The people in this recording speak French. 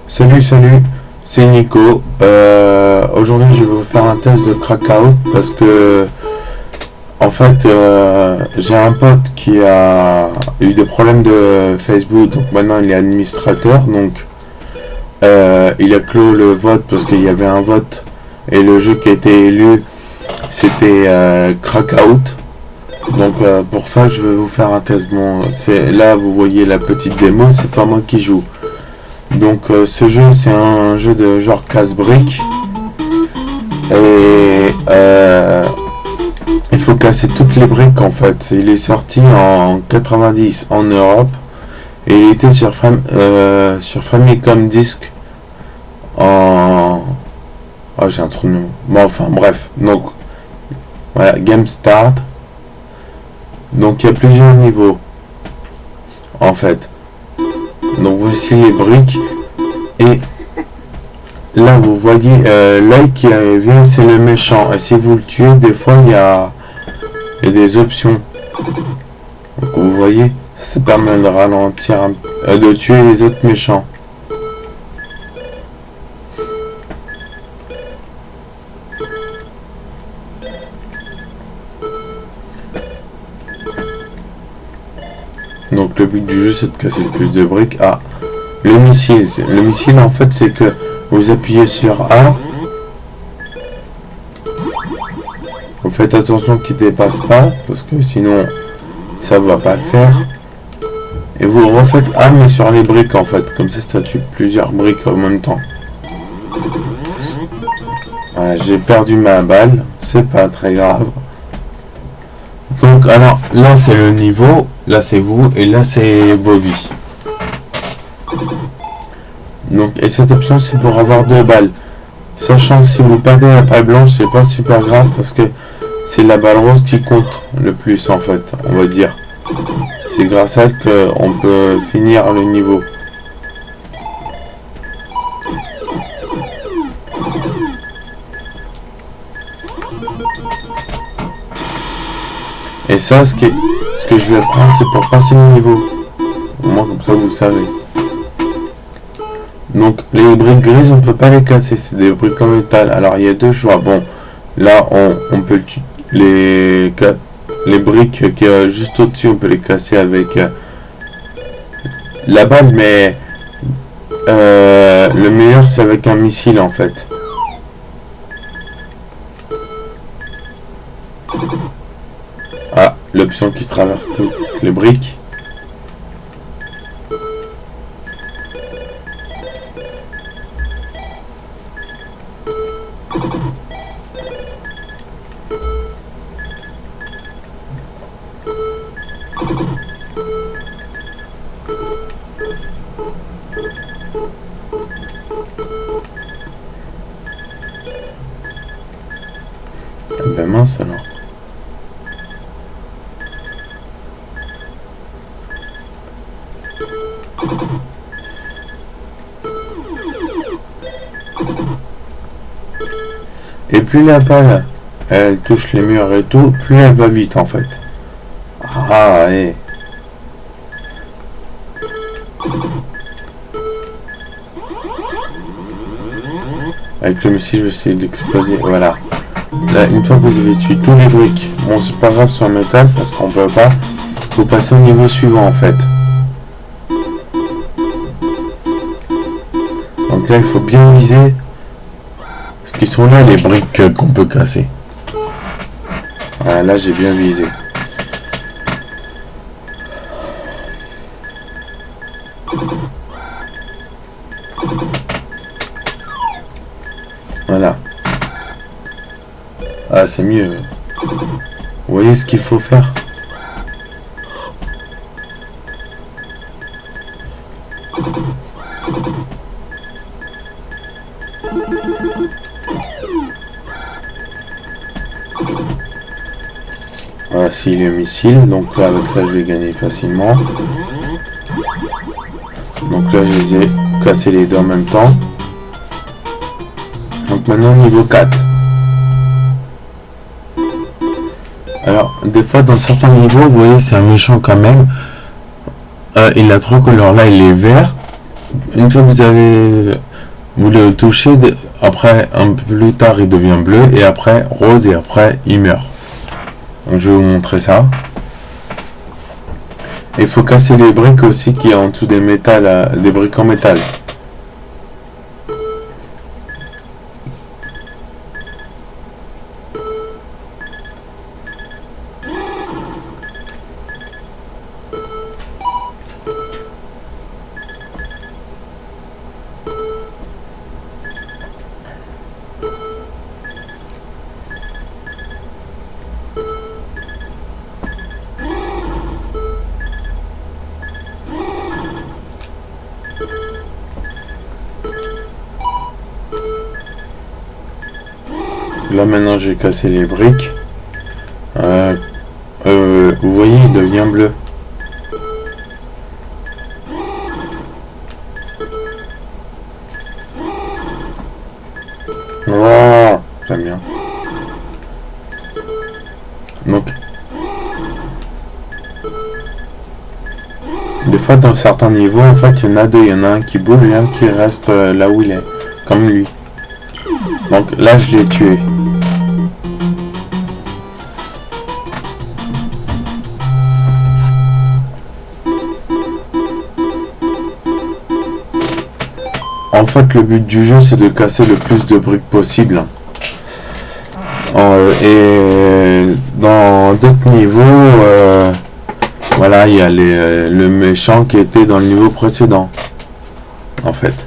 Salut, c'est Nico. Aujourd'hui, je vais vous faire un test de Crackout parce que, en fait, j'ai un pote qui a eu des problèmes de Facebook, donc maintenant il est administrateur, donc il a clos le vote parce qu'il y avait un vote et le jeu qui a été élu c'était Crackout. Donc pour ça, je vais vous faire un test. Bon, c'est là vous voyez la petite démo, c'est pas moi qui joue. Donc ce jeu c'est un jeu de genre casse-briques et il faut casser toutes les briques en fait. Il est sorti en 90 en Europe et il était sur Famicom Disk en... Oh j'ai un trou de nom. Bon enfin bref. Donc voilà, Game Start. Donc il y a plusieurs niveaux en fait. Donc voici les briques et là vous voyez l'œil qui vient, c'est le méchant, et si vous le tuez des fois il y a des options. Donc, vous voyez, ça permet de ralentir de tuer les autres méchants. Donc le but du jeu c'est de casser le plus de briques. Ah, le missile. Le missile en fait c'est que vous appuyez sur A. Vous faites attention qu'il dépasse pas parce que sinon ça va pas le faire. Et vous refaites A mais sur les briques en fait. Comme ça tue plusieurs briques en même temps. Voilà, j'ai perdu ma balle. C'est pas très grave. Donc alors là c'est le niveau, là c'est vous et là c'est vos vies. Donc et cette option c'est pour avoir 2 balles. Sachant que si vous perdez la balle blanche c'est pas super grave parce que c'est la balle rose qui compte le plus en fait, on va dire. C'est grâce à elle qu'on peut finir le niveau. Et ça, ce que je vais prendre, c'est pour passer le niveau. Au moins, comme ça, vous le savez. Donc, les briques grises, on peut pas les casser. C'est des briques en métal. Alors, il y a 2 choix. Bon, là, on peut les briques qui est juste au-dessus, on peut les casser avec la balle. Mais le meilleur, c'est avec un missile, en fait. Ah, l'option qui traverse toutes les briques. Eh ben mince alors. Et plus la balle elle touche les murs et tout, plus elle va vite en fait. Ah et avec le missile je vais essayer d'exploser. Voilà. Là une fois que vous avez tué tous les briques, bon c'est pas grave sur le métal parce qu'on peut pas. Vous passez au niveau suivant en fait. Donc là il faut bien viser. Qui sont là les briques qu'on peut casser. Voilà, là j'ai bien visé. Voilà. Ah c'est mieux. Vous voyez ce qu'il faut faire? Voici le missile, donc là avec ça je vais gagner facilement. Donc là je les ai cassés les deux en même temps. Donc maintenant niveau 4. Alors des fois dans certains niveaux vous voyez c'est un méchant quand même. Il a 3 couleurs, là il est vert. une fois que vous le touchez, après un peu plus tard il devient bleu et après rose et après il meurt. Donc je vais vous montrer ça. Il faut casser les briques aussi qui est en dessous des métals, des briques en métal. Là maintenant j'ai cassé les briques. Vous voyez, il devient bleu. Wow, j'aime bien. Donc, des fois dans certains niveaux, en fait, il y en a deux. Il y en a un qui bouge et un qui reste là où il est, comme lui. Donc là, je l'ai tué. En fait, le but du jeu, c'est de casser le plus de briques possible. Et dans d'autres niveaux, voilà, il y a le méchant qui était dans le niveau précédent, en fait.